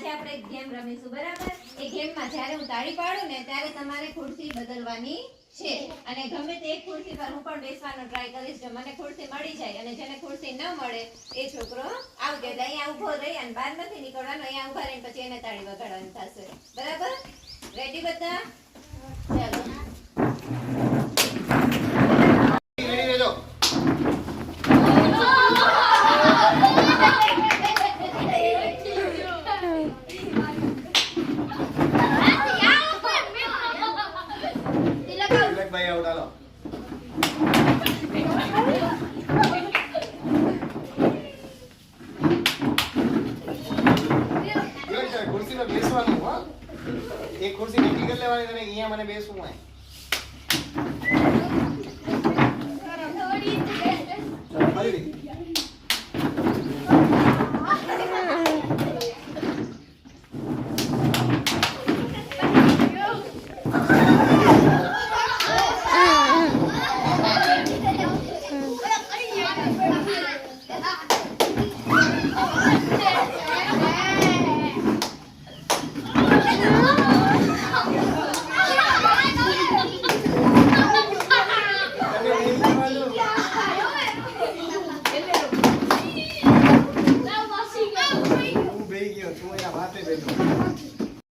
આજે આપણે એક ગેમ રમીશું બરાબર એ ગેમમાં જ્યારે હું તાળી પાડું ને ત્યારે તમારે ખુરશી બદલવાની છે અને ગમે તે એક ખુરશી પર હું પણ બેસવાનો ટ્રાય કરીશ જો મને ખુરશી મળી જાય અને જેને ખુરશી ન મળે એ છોકરો આવજો એટલે અહીંયા ઊભો રહી અને બહાર નથી નીકળવાનો અહીંયા ઊભા રહીને પછી એને તાળી વગાડવાની થશે બરાબર રેડી બધા ચાલો ભાઈ આઉટ હાલો ખુરશી પર બેસવાનું હો એક ખુરશી નક્કી કરી લેવાની તને અહીંયા મને બેસવું હોય